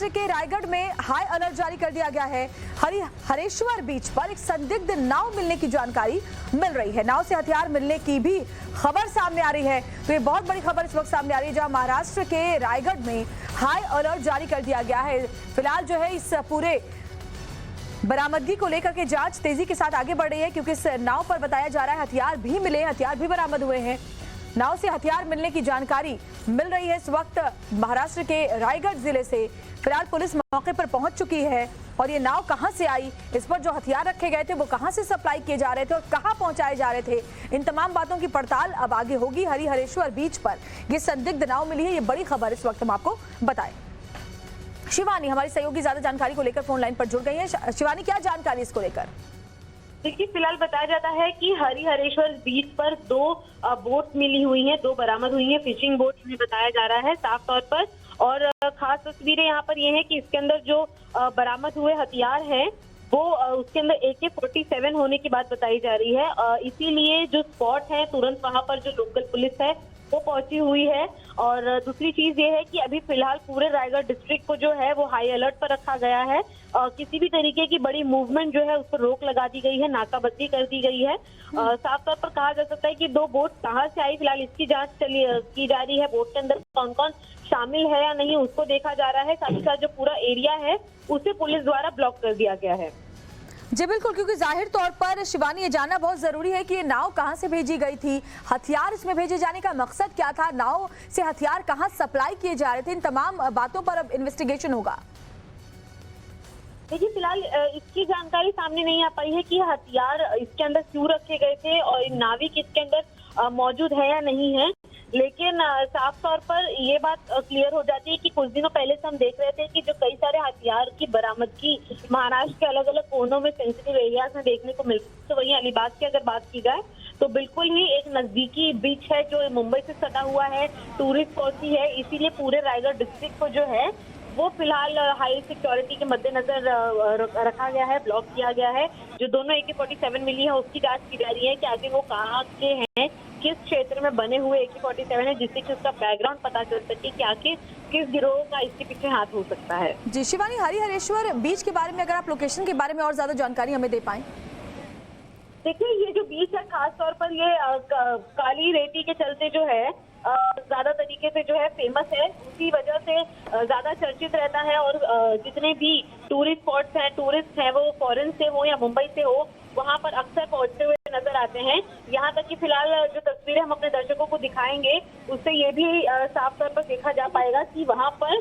महाराष्ट्र के रायगढ़ में high alert जारी कर दिया गया है। हरेश्वर बीच पर एक संदिग्ध नाव मिलने की जानकारी मिल रही है। नाव से हथियार मिलने की भी खबर सामने आ रही है। तो ये बहुत बड़ी खबर इस वक्त सामने आ रही है, जहां महाराष्ट्र के रायगढ़ में हाई अलर्ट जारी कर दिया गया है। फिलहाल जो है इस पूरे बरामदगी को लेकर के जांच तेजी के साथ आगे बढ़ रही है, क्योंकि इस नाव पर बताया जा रहा है हथियार भी मिले, हथियार भी बरामद हुए हैं। नाव से हथियार मिलने की जानकारी मिल रही है इस वक्त महाराष्ट्र के रायगढ़ जिले से। फिलहाल पुलिस मौके पर पहुंच चुकी है और ये नाव कहां से आई, इस पर जो हथियार रखे गए थे वो कहां से सप्लाई किए जा रहे थे और कहां पहुंचाए जा रहे थे, इन तमाम बातों की पड़ताल अब आगे होगी। हरेश्वर बीच पर ये संदिग्ध नाव मिली है, ये बड़ी खबर इस वक्त हम आपको बताएं। शिवानी हमारी सहयोगी ज्यादा जानकारी को लेकर फोन लाइन पर जुड़ गई है। शिवानी, क्या जानकारी इसको लेकर? देखिए, फिलहाल बताया जाता है कि हरेश्वर बीच पर दो बोट मिली हुई हैं, दो बरामद हुई हैं, फिशिंग बोट भी बताया जा रहा है साफ तौर पर। और खास तस्वीरें यहाँ पर ये है कि इसके अंदर जो बरामद हुए हथियार हैं वो उसके अंदर AK-47 होने की बात बताई जा रही है। इसीलिए जो स्पॉट है तुरंत वहां पर जो लोकल पुलिस है वो पहुंची हुई है। और दूसरी चीज ये है कि अभी फिलहाल पूरे रायगढ़ डिस्ट्रिक्ट को जो है वो हाई अलर्ट पर रखा गया है। किसी भी तरीके की बड़ी मूवमेंट जो है उस पर रोक लगा दी गई है, नाकाबंदी कर दी गई है। साफ तौर पर कहा जा सकता है कि दो बोट कहाँ से आई, फिलहाल इसकी जांच की जा रही है। बोट के अंदर कौन कौन शामिल है या नहीं उसको देखा जा रहा है। साथ ही साथ जो पूरा एरिया है उसे पुलिस द्वारा ब्लॉक कर दिया गया है। जी बिल्कुल, क्योंकि जाहिर तौर पर शिवानी ये जानना बहुत जरूरी है कि ये नाव कहां से भेजी गई थी, हथियार इसमें भेजे जाने का मकसद क्या था, नाव से हथियार कहां सप्लाई किए जा रहे थे, इन तमाम बातों पर अब इन्वेस्टिगेशन होगा। देखिए, फिलहाल इसकी जानकारी सामने नहीं आ पाई है कि हथियार इसके अंदर क्यों रखे गए थे और नाविक इसके अंदर मौजूद है या नहीं है। लेकिन साफ तौर पर ये बात क्लियर हो जाती है कि कुछ दिनों पहले से हम देख रहे थे कि जो कई सारे हथियार की बरामदगी महाराष्ट्र के अलग अलग कोनों में सेंसिटिव एरियाज में देखने को मिलती है। तो वहीं अलीबाग की अगर बात की जाए तो बिल्कुल ही एक नजदीकी बीच है जो मुंबई से सटा हुआ है, टूरिस्ट स्पॉट है। इसीलिए पूरे रायगढ़ डिस्ट्रिक्ट को जो है वो फिलहाल हाई सिक्योरिटी के मद्देनजर रखा गया है, ब्लॉक किया गया है। जो दोनों AK-47 मिली है उसकी जांच की जा रही है कि आगे वो कहाँ के हैं, किस क्षेत्र में बने हुए AK-47 है, जिससे कि उसका बैकग्राउंड पता चल सके कि आखिर किस गिरोह का इसके पीछे हाथ हो सकता है। जी शिवानी, हरेश्वर बीच के बारे में अगर आप लोकेशन के बारे में और ज्यादा जानकारी हमें दे पाएं। देखिए, ये जो बीच है खास तौर पर ये काली रेती के चलते जो है ज्यादा तरीके से जो है फेमस है, उसी वजह से ज्यादा चर्चित रहता है। और जितने भी टूरिस्ट स्पॉट्स हैं, टूरिस्ट हैं, वो फॉरेन से हो या मुंबई से हो, वहां पर अक्सर पहुंचते हुए नजर आते हैं। यहाँ तक कि फिलहाल जो तस्वीरें हम अपने दर्शकों को दिखाएंगे उससे ये भी साफ तौर पर देखा जा पाएगा कि वहां पर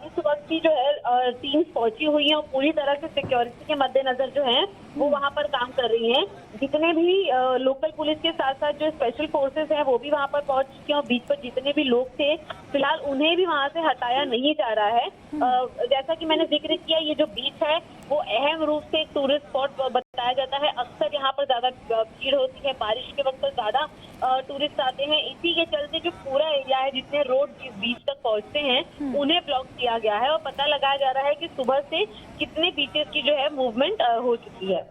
इस वक्त की जो है टीम्स पहुंची हुई है और पूरी तरह से सिक्योरिटी के मद्देनजर जो है वो वहां पर काम कर रही हैं। जितने भी लोकल पुलिस के साथ साथ जो स्पेशल फोर्सेस हैं वो भी वहां पर पहुंच चुके हैं और बीच पर जितने भी लोग थे फिलहाल उन्हें भी वहां से हटाया नहीं जा रहा है। जैसा कि मैंने जिक्र किया, ये जो बीच है वो अहम रूप से एक टूरिस्ट स्पॉट बताया जाता है। अक्सर यहाँ पर ज्यादा भीड़ होती है, बारिश के वक्त पर ज्यादा टूरिस्ट आते हैं। इसी के चलते जो पूरा एरिया है, जितने रोड जिस बीच तक पहुंचते हैं उन्हें ब्लॉक किया गया है और पता लगाया जा रहा है कि सुबह से कितने बीचेस की जो है मूवमेंट हो चुकी है।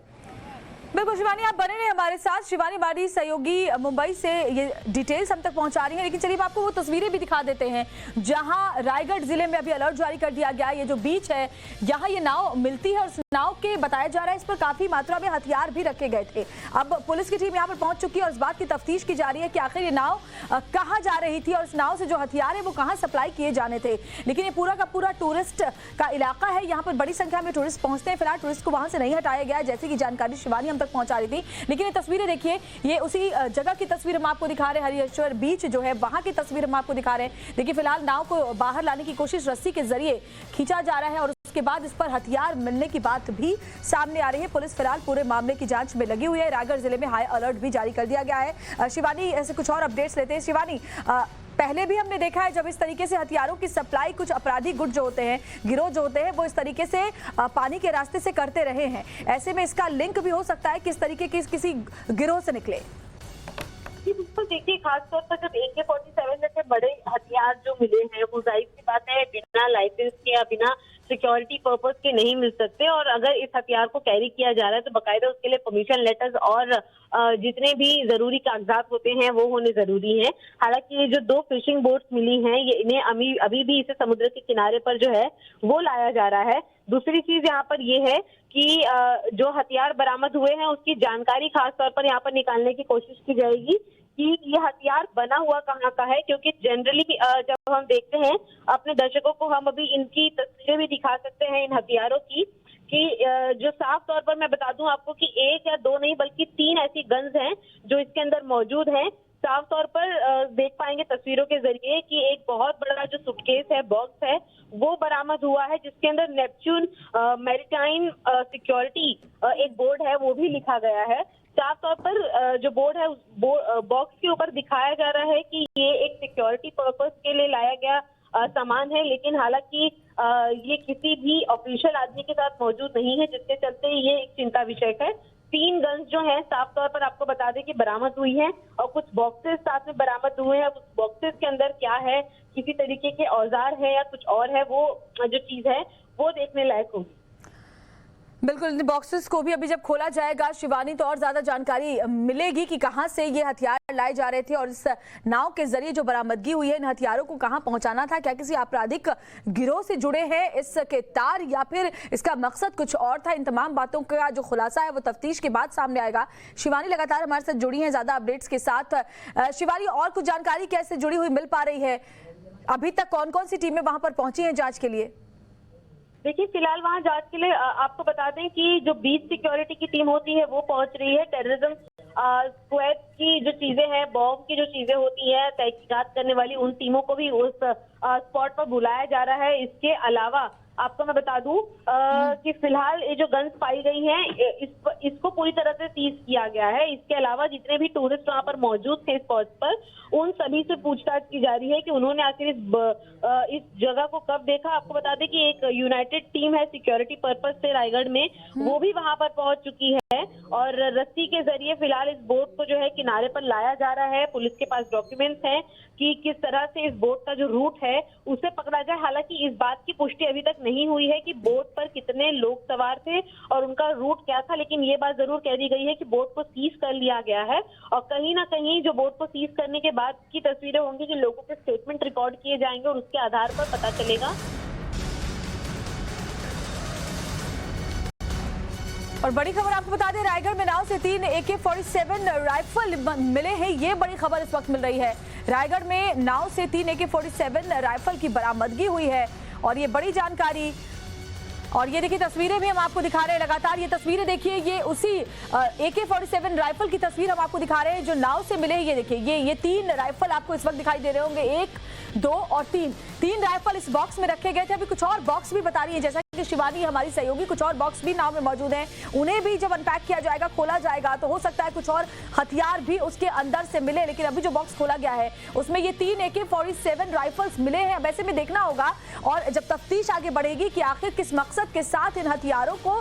बिल्कुल शिवानी, आप बने रहे हमारे साथ। शिवानी हमारी सहयोगी मुंबई से ये डिटेल्स हम तक पहुंचा रही हैं। लेकिन चलिए आपको वो तस्वीरें भी दिखा देते हैं जहां रायगढ़ जिले में अभी अलर्ट जारी कर दिया गया है। ये जो बीच है यहाँ ये नाव मिलती है और उस नाव के बताया जा रहा है इस पर काफी मात्रा में हथियार भी रखे गए थे। अब पुलिस की टीम यहाँ पर पहुंच चुकी है और इस बात की तफ्तीश की जा रही है कि आखिर ये नाव कहाँ जा रही थी और इस नाव से जो हथियार है वो कहाँ सप्लाई किए जाने थे। लेकिन ये पूरा का पूरा टूरिस्ट का इलाका है, यहाँ पर बड़ी संख्या में टूरिस्ट पहुंचते हैं। फिलहाल टूरिस्ट को वहां से नहीं हटाया गया है, जैसे की जानकारी शिवानी हम तक पहुंचा रही थी। लेकिन ये तस्वीरें देखिए, ये उसी जगह की तस्वीर हम आपको दिखा रहे हैं। हरेश्वर बीच जो है वहां की तस्वीर हम आपको दिखा रहे हैं। देखिए फिलहाल नाव को बाहर लाने की कोशिश रस्सी के जरिए खींचा जा रहा है और उसके बाद इस पर हथियार मिलने की बात भी सामने आ रही है। पुलिस फिलहाल पूरे मामले की जांच में लगी हुई है। रायगढ़ जिले में हाई अलर्ट भी जारी कर दिया गया है। शिवानी, ऐसे कुछ और अपडेट्स लेते हैं। शिवानी, पहले भी हमने देखा है जब इस तरीके से हथियारों की सप्लाई कुछ अपराधी गुट जो होते हैं, गिरोह जो होते हैं, वो इस तरीके से पानी के रास्ते से करते रहे हैं। ऐसे में इसका लिंक भी हो सकता है किस तरीके की किसी गिरोह से निकले। बिल्कुल, देखिए खासतौर पर जब AK-47 जैसे बड़े हथियार जो मिले हैं वो जाहिर सी बात है बिना लाइसेंस के या बिना सिक्योरिटी पर्पस के नहीं मिल सकते, और अगर इस हथियार को कैरी किया जा रहा है तो बाकायदा उसके लिए परमिशन लेटर्स और जितने भी जरूरी कागजात होते हैं वो होने जरूरी हैं। हालांकि ये जो 2 फिशिंग बोट्स मिली हैं, ये इन्हें अभी भी इसे समुद्र के किनारे पर जो है वो लाया जा रहा है। दूसरी चीज यहाँ पर ये है कि जो हथियार बरामद हुए हैं उसकी जानकारी खास तौर पर यहाँ पर निकालने की कोशिश की जाएगी कि ये हथियार बना हुआ कहाँ का है, क्योंकि जनरली जब हम देखते हैं अपने दर्शकों को, हम अभी इनकी तस्वीरें भी दिखा सकते हैं इन हथियारों की, कि जो साफ तौर पर मैं बता दूं आपको कि 1 या 2 नहीं बल्कि 3 ऐसी गन्स हैं जो इसके अंदर मौजूद हैं। साफ तौर पर देख पाएंगे तस्वीरों के जरिए कि एक बहुत बड़ा जो सूटकेस है, बॉक्स है, वो बरामद हुआ है जिसके अंदर नेपच्यून मैरीटाइम सिक्योरिटी एक बोर्ड है वो भी लिखा गया है। साफ तौर पर जो बोर्ड है उस बॉक्स के ऊपर दिखाया जा रहा है कि ये एक सिक्योरिटी पर्पस के लिए लाया गया सामान है, लेकिन हालांकि ये किसी भी ऑफिशियल आदमी के साथ मौजूद नहीं है, जिसके चलते ये एक चिंता विषय है। 3 गन्स जो हैं साफ तौर पर आपको बता दें कि बरामद हुई हैं, और कुछ बॉक्सेस साथ में बरामद हुए हैं। उस बॉक्सेस के अंदर क्या है, किसी तरीके के औजार है या कुछ और है, वो जो चीज है वो देखने लायक होगी। बिल्कुल, इन बॉक्सेस को भी अभी जब खोला जाएगा शिवानी तो और ज्यादा जानकारी मिलेगी कि कहां से ये हथियार लाए जा रहे थे और इस नाव के जरिए जो बरामदगी हुई है इन हथियारों को कहां पहुंचाना था। क्या किसी आपराधिक गिरोह से जुड़े हैं इसके तार, या फिर इसका मकसद कुछ और था? इन तमाम बातों का जो खुलासा है वो तफ्तीश के बाद सामने आएगा। शिवानी लगातार हमारे साथ जुड़ी है ज्यादा अपडेट्स के साथ। शिवानी, और कुछ जानकारी कैसे जुड़ी हुई मिल पा रही है? अभी तक कौन कौन सी टीमें वहां पर पहुंची हैं जांच के लिए? देखिए, फिलहाल वहां जांच के लिए आपको बता दें कि जो बीच सिक्योरिटी की टीम होती है वो पहुंच रही है। टेररिज्म स्क्वाड की जो चीजें हैं, बॉम्ब की जो चीजें होती है, तहकीकात करने वाली उन टीमों को भी उस स्पॉट पर बुलाया जा रहा है। इसके अलावा आपको मैं बता दूं कि फिलहाल ये जो गन्स पाई गई हैं इसको पूरी तरह से सीज किया गया है। इसके अलावा जितने भी टूरिस्ट वहां पर मौजूद थे स्पॉट पर, उन सभी से पूछताछ की जा रही है कि उन्होंने आखिर इस जगह को कब देखा। आपको बता दें कि एक यूनाइटेड टीम है सिक्योरिटी पर्पस से रायगढ़ में, वो भी वहां पर पहुंच चुकी है, और रस्सी के जरिए फिलहाल इस बोट को जो है किनारे पर लाया जा रहा है। पुलिस के पास डॉक्यूमेंट्स हैं कि किस तरह से इस बोट का जो रूट है उसे पकड़ा जाए। हालांकि इस बात की पुष्टि अभी तक नहीं हुई है कि बोट पर कितने लोग सवार थे और उनका रूट क्या था, लेकिन ये बात जरूर कह दी गई है कि बोट को सीज कर लिया गया है, और कहीं ना कहीं जो बोट को सीज करने के बाद की तस्वीरें होंगी कि लोगों के स्टेटमेंट रिकॉर्ड किए जाएंगे और उसके आधार पर पता चलेगा। और बड़ी खबर आपको बता दें, रायगढ़ में नाव से 3 AK-47 राइफल मिले हैं। ये बड़ी खबर इस वक्त मिल रही है। रायगढ़ में नाव से 3 AK-47 राइफल की बरामदगी हुई है और ये बड़ी जानकारी। और ये देखिए तस्वीरें भी हम आपको दिखा रहे हैं लगातार। ये तस्वीरें देखिए, ये उसी AK-47 राइफल की तस्वीर हम आपको दिखा रहे हैं जो नाव से मिले हैं। ये देखिए, ये 3 राइफल आपको इस वक्त दिखाई दे रहे होंगे, 1, 2 और 3 राइफल इस बॉक्स में रखे गए थे। अभी कुछ और बॉक्स भी बता रही है, जैसा कि शिवानी हमारी सहयोगी, कुछ और बॉक्स भी नाव में मौजूद हैं। उन्हें भी जब अनपैक किया जाएगा, खोला जाएगा, तो हो सकता है कुछ और हथियार भी उसके अंदर से मिले। लेकिन अभी जो बॉक्स खोला गया है उसमें ये 3 AK-47 राइफल्स मिले हैं। अब ऐसे में देखना होगा और जब तफ्तीश आगे बढ़ेगी कि आखिर किस मकसद के साथ इन हथियारों को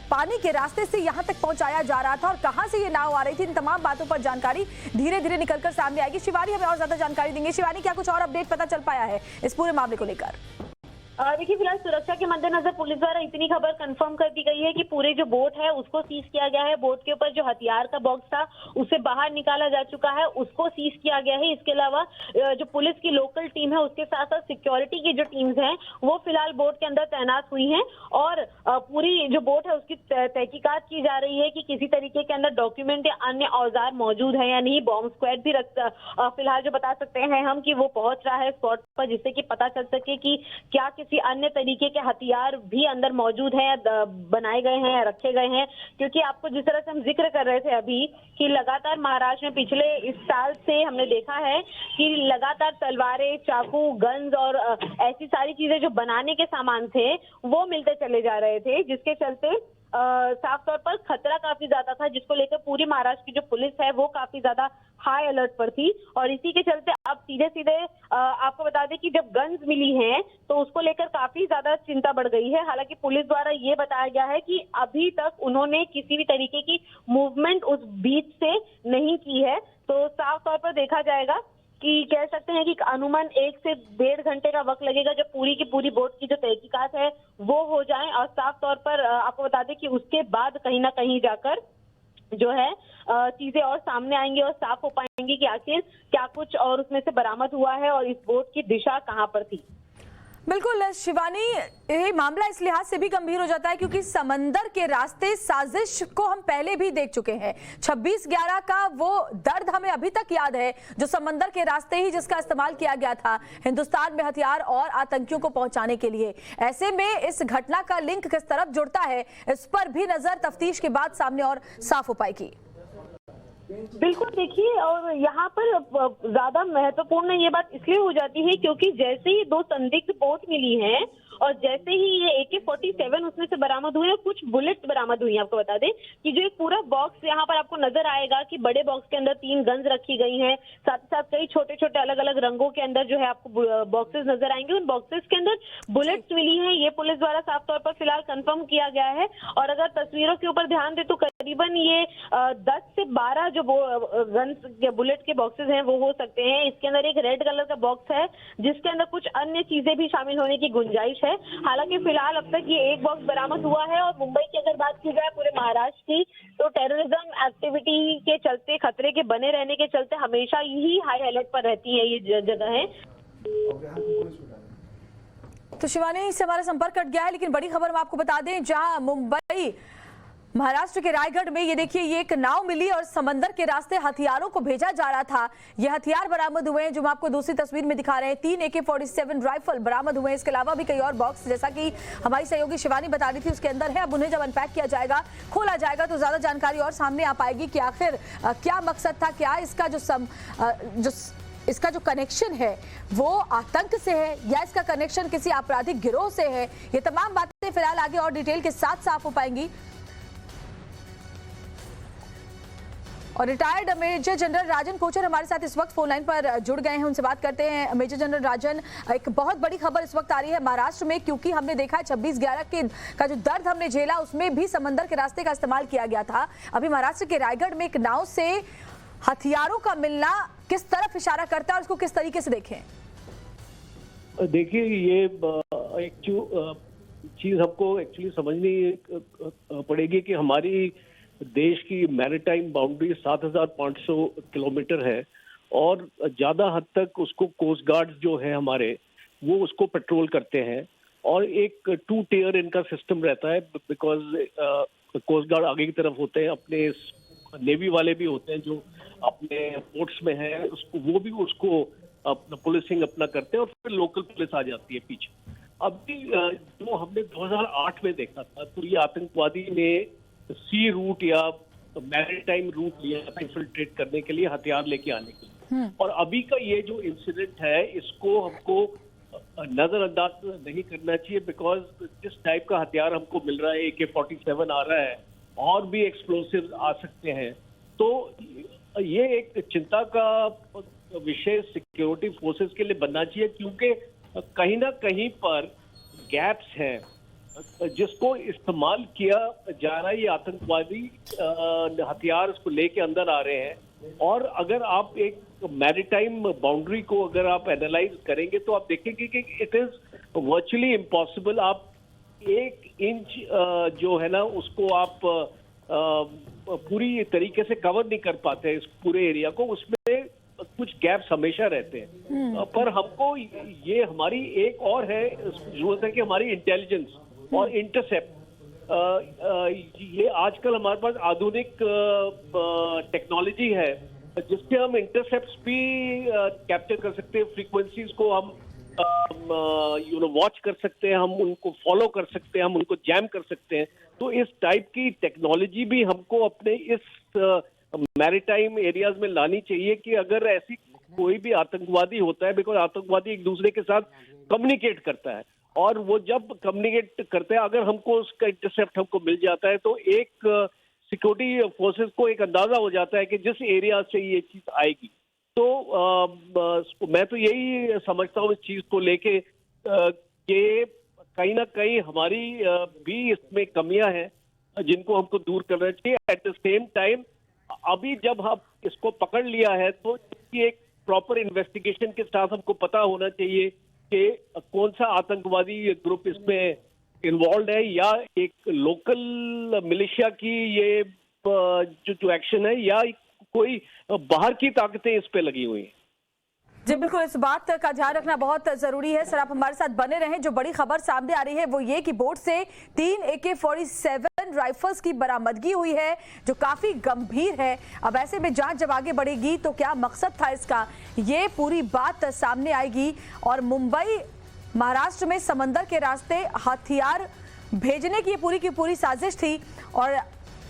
पानी के रास्ते से यहाँ तक पहुंचाया जा रहा था और कहां से ये नाव आ रही थी। इन तमाम बातों पर जानकारी धीरे धीरे निकलकर सामने आएगी। शिवानी हमें और ज्यादा जानकारी देंगे। शिवानी, क्या कुछ और अपडेट पता चल पाया है इस पूरे मामले को लेकर? देखिए, फिलहाल सुरक्षा के मद्देनजर पुलिस द्वारा इतनी खबर कंफर्म कर दी गई है कि पूरे जो बोट है उसको सीज किया गया है। बोट के ऊपर जो हथियार का बॉक्स था उसे बाहर निकाला जा चुका है, उसको सीज किया गया है। इसके अलावा जो पुलिस की लोकल टीम है उसके साथ साथ सिक्योरिटी की जो टीम्स हैं वो फिलहाल बोट के अंदर तैनात हुई हैं, और पूरी जो बोट है उसकी तहकीकात की जा रही है कि किसी तरीके के अंदर डॉक्यूमेंट या अन्य औजार मौजूद है या नहीं। बॉम्ब स्क्वाड भी फिलहाल जो बता सकते हैं हम कि वो पहुंच रहा है स्पॉट पर, जिससे कि पता चल सके कि क्या किसी अन्य तरीके के हथियार भी अंदर मौजूद हैं, बनाए गए हैं या रखे गए हैं। क्योंकि आपको जिस तरह से हम जिक्र कर रहे थे अभी कि लगातार महाराष्ट्र में पिछले इस साल से हमने देखा है कि लगातार तलवारें, चाकू, गन्स और ऐसी सारी चीजें जो बनाने के सामान थे वो मिलते चले जा रहे थे, जिसके चलते साफ तौर पर खतरा काफी ज्यादा था, जिसको लेकर पूरी महाराष्ट्र की जो पुलिस है वो काफी ज्यादा हाई अलर्ट पर थी। और इसी के चलते अब सीधे सीधे आपको बता दें कि जब गन्स मिली हैं तो उसको लेकर काफी ज्यादा चिंता बढ़ गई है। हालांकि पुलिस द्वारा ये बताया गया है कि अभी तक उन्होंने किसी भी तरीके की मूवमेंट उस बीच से नहीं की है, तो साफ तौर पर देखा जाएगा कि कह सकते हैं कि अनुमान 1 से 1.5 घंटे का वक्त लगेगा जब पूरी की पूरी बोट की जो तहकीकात है वो हो जाए। और साफ तौर पर आपको बता दें कि उसके बाद कहीं ना कहीं जाकर जो है चीजें और सामने आएंगी और साफ हो पाएंगी कि आखिर क्या कुछ और उसमें से बरामद हुआ है और इस बोट की दिशा कहां पर थी। बिल्कुल शिवानी, ये मामला इस लिहाज से भी गंभीर हो जाता है क्योंकि समंदर के रास्ते साजिश को हम पहले भी देख चुके हैं। 26/11 का वो दर्द हमें अभी तक याद है, जो समंदर के रास्ते ही जिसका इस्तेमाल किया गया था हिंदुस्तान में हथियार और आतंकियों को पहुंचाने के लिए। ऐसे में इस घटना का लिंक किस तरफ जुड़ता है, इस पर भी नजर तफ्तीश के बाद सामने और साफ हो पाएगी। बिल्कुल, देखिए, और यहाँ पर ज्यादा महत्वपूर्ण ये बात इसलिए हो जाती है क्योंकि जैसे ही 2 संदिग्ध बोट मिली हैं और जैसे ही ये AK-47 उसमें से बरामद हुए, कुछ बुलेट बरामद हुई हैं। आपको बता दें कि जो एक पूरा बॉक्स यहाँ पर आपको नजर आएगा कि बड़े बॉक्स के अंदर 3 गन्स रखी गई हैं, साथ ही साथ कई छोटे छोटे अलग अलग रंगों के अंदर जो है आपको बॉक्सेस नजर आएंगे। उन बॉक्सेस के अंदर बुलेट्स मिली हैं, ये पुलिस द्वारा साफ तौर पर फिलहाल कंफर्म किया गया है। और अगर तस्वीरों के ऊपर ध्यान दे तो करीबन ये 10 से 12 जो गन्स या बुलेट के बॉक्सेस हैं वो हो सकते हैं। इसके अंदर एक रेड कलर का बॉक्स है जिसके अंदर कुछ अन्य चीजें भी शामिल होने की गुंजाइश है। हालांकि फिलहाल अब तक ये एक बॉक्स बरामद हुआ है। और मुंबई की अगर बात की जाए पूरे महाराष्ट्र की, तो टेररिज्म एक्टिविटी के चलते, खतरे के बने रहने के चलते हमेशा ही हाई अलर्ट पर रहती है ये जगह है। तो शिवानी से हमारा संपर्क कट गया है, लेकिन बड़ी खबर हम आपको बता दें, जहां मुंबई महाराष्ट्र के रायगढ़ में ये देखिए ये एक नाव मिली और समंदर के रास्ते हथियारों को भेजा जा रहा था। ये हथियार बरामद हुए हैं, जो हम आपको दूसरी तस्वीर में दिखा रहे हैं। 3 AK-47 राइफल बरामद हुए हैं। इसके अलावा भी कई और बॉक्स, जैसा कि हमारी सहयोगी शिवानी बता रही थी, उसके अंदर है। अब उन्हें जब अनपैक किया जाएगा, खोला जाएगा, तो ज्यादा जानकारी और सामने आ पाएगी कि आखिर क्या मकसद था, क्या इसका जो कनेक्शन है वो आतंक से है या इसका कनेक्शन किसी आपराधिक गिरोह से है। ये तमाम बातें फिलहाल आगे और डिटेल के साथ साफ हो पाएंगी। और रिटायर्ड मेजर जनरल राजन कोचर हमारे साथ इस वक्त फोन लाइन पर जुड़ गए हैं, उनसे बात करते हैं। मेजर जनरल राजन, एक बहुत बड़ी खबर इस वक्त आ रही है महाराष्ट्र में, क्योंकि हमने देखा है 26/11 का जो दर्द हमने झेला उसमें भी समंदर के रास्ते का इस्तेमाल किया गया था। अभी महाराष्ट्र के रायगढ़ में एक नाव से हथियारों का मिलना किस तरफ इशारा करता है और उसको किस तरीके से देखें? देखिए, ये एक चीज हमको एक्चुअली समझनी पड़ेगी कि हमारी देश की मैरीटाइम बाउंड्री 7,500 किलोमीटर है और ज्यादा हद तक उसको कोस्ट गार्ड जो है हमारे, वो उसको पेट्रोल करते हैं। और एक 2 टियर इनका सिस्टम रहता है, बिकॉज कोस्ट गार्ड आगे की तरफ होते हैं, अपने नेवी वाले भी होते हैं जो अपने पोर्ट्स में है, उसको वो भी उसको अपना पुलिसिंग अपना करते हैं, और फिर लोकल पुलिस आ जाती है पीछे। अभी जो हमने 2008 में देखा था, तो ये आतंकवादी ने सी रूट या मैरीटाइम रूट लिया था इन्फिल्ट्रेट करने के लिए, हथियार लेके आने के लिए। और अभी का ये जो इंसिडेंट है, इसको हमको नजरअंदाज नहीं करना चाहिए, बिकॉज जिस टाइप का हथियार हमको मिल रहा है, AK-47 आ रहा है, और भी एक्सप्लोसिव आ सकते हैं, तो ये एक चिंता का विषय सिक्योरिटी फोर्सेस के लिए बनना चाहिए, क्योंकि कहीं ना कहीं पर गैप्स हैं जिसको इस्तेमाल किया जा रहा है। ये आतंकवादी हथियार उसको लेके अंदर आ रहे हैं। और अगर आप एक मैरीटाइम बाउंड्री को अगर आप एनालाइज करेंगे तो आप देखेंगे कि इट इज वर्चुअली इम्पॉसिबल। आप 1 इंच जो है ना, उसको आप पूरी तरीके से कवर नहीं कर पाते इस पूरे एरिया को, उसमें कुछ गैप्स हमेशा रहते हैं। पर हमको ये हमारी एक और है जरूरत है कि हमारी इंटेलिजेंस और इंटरसेप्ट, ये आजकल हमारे पास आधुनिक टेक्नोलॉजी है जिससे हम इंटरसेप्ट्स भी कैप्चर कर सकते हैं, फ्रीक्वेंसीज को हम वॉच कर सकते हैं, हम उनको फॉलो कर सकते हैं, हम उनको जैम कर सकते हैं। तो इस टाइप की टेक्नोलॉजी भी हमको अपने इस मैरीटाइम एरियाज में लानी चाहिए कि अगर ऐसी कोई भी आतंकवादी होता है, बिकॉज आतंकवादी एक दूसरे के साथ कम्युनिकेट करता है, और वो जब कम्युनिकेट करते हैं, अगर हमको उसका इंटरसेप्ट हमको मिल जाता है, तो एक सिक्योरिटी फोर्सेस को एक अंदाजा हो जाता है कि जिस एरिया से ये चीज आएगी। तो मैं तो यही समझता हूँ इस चीज को लेके कि कहीं ना कहीं हमारी भी इसमें कमियां हैं जिनको हमको दूर करना चाहिए। एट द सेम टाइम अभी जब हम इसको पकड़ लिया है, तो इसकी एक प्रॉपर इन्वेस्टिगेशन के साथ हमको पता होना चाहिए कि कौन सा आतंकवादी ग्रुप इसमें इन्वॉल्व है, या एक लोकल मिलिशिया की ये जो एक्शन है, या कोई बाहर की ताकतें इस पे लगी हुई हैं। जी बिल्कुल, इस बात का ध्यान रखना बहुत जरूरी है। सर आप हमारे साथ बने रहें। जो बड़ी खबर सामने आ रही है वो ये कि बोट से 3 AK-47 राइफल्स की बरामदगी हुई है, जो काफी गंभीर है। अब ऐसे में जांच जब आगे बढ़ेगी तो क्या मकसद था इसका, ये पूरी बात सामने आएगी। और मुंबई महाराष्ट्र में समंदर के रास्ते हथियार भेजने की पूरी साजिश थी, और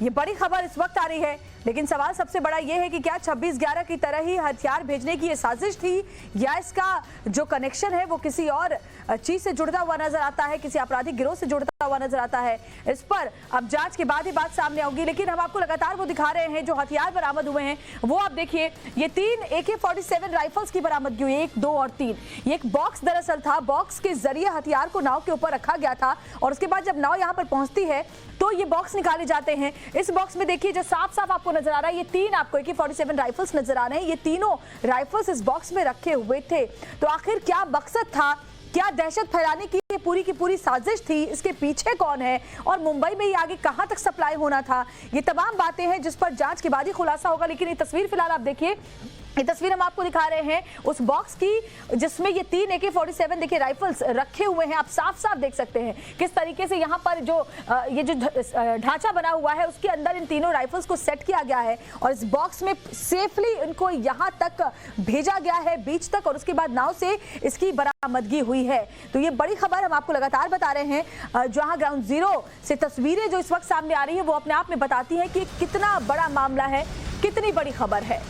ये बड़ी खबर इस वक्त आ रही है। लेकिन सवाल सबसे बड़ा ये है कि क्या 26/11 की तरह ही हथियार भेजने की ये साजिश थी, या इसका जो कनेक्शन है वो किसी और चीज से जुड़ता हुआ नजर आता है, किसी आपराधिक गिरोह से जुड़ता हुआ नजर आता है। इस पर अब जांच के बाद ही बात सामने आएगी। लेकिन हम आपको लगातार वो दिखा रहे हैं जो हथियार बरामद हुए हैं। वो आप देखिए, ये 3 AK-47 राइफल्स की बरामदगी हुई, 1, 2 और 3। ये एक बॉक्स दरअसल था, बॉक्स के जरिए हथियार को नाव के ऊपर रखा गया था, और उसके बाद जब नाव यहाँ पर पहुंचती है तो ये बॉक्स निकाले जाते हैं। इस बॉक्स में देखिए जो साफ साफ आपको नजर आ रहा है, ये 3 आपको AK-47 राइफल्स नजर आ रहे हैं। ये तीनों राइफल्स इस बॉक्स में रखे हुए थे। तो आखिर क्या मकसद था, क्या दहशत फैलाने की पूरी साजिश थी, इसके पीछे कौन है, और मुंबई में ये आगे कहां तक सप्लाई होना था, ये तमाम बातें हैं जिस पर जांच के बाद ही खुलासा होगा। लेकिन ये तस्वीर फिलहाल आप देखिए, ये तस्वीर हम आपको दिखा रहे हैं उस बॉक्स की जिसमें ये 3 AK-47 देखिए राइफल्स रखे हुए हैं। आप साफ साफ देख सकते हैं किस तरीके से यहाँ पर जो ये जो ढांचा बना हुआ है उसके अंदर इन तीनों राइफल्स को सेट किया गया है, और इस बॉक्स में सेफली इनको यहाँ तक भेजा गया है, बीच तक, और उसके बाद नाव से इसकी बरामदगी हुई है। तो ये बड़ी खबर हम आपको लगातार बता रहे हैं। जहाँ ग्राउंड जीरो से तस्वीरें जो इस वक्त सामने आ रही है वो अपने आप में बताती है कि कितना बड़ा मामला है, कितनी बड़ी खबर है।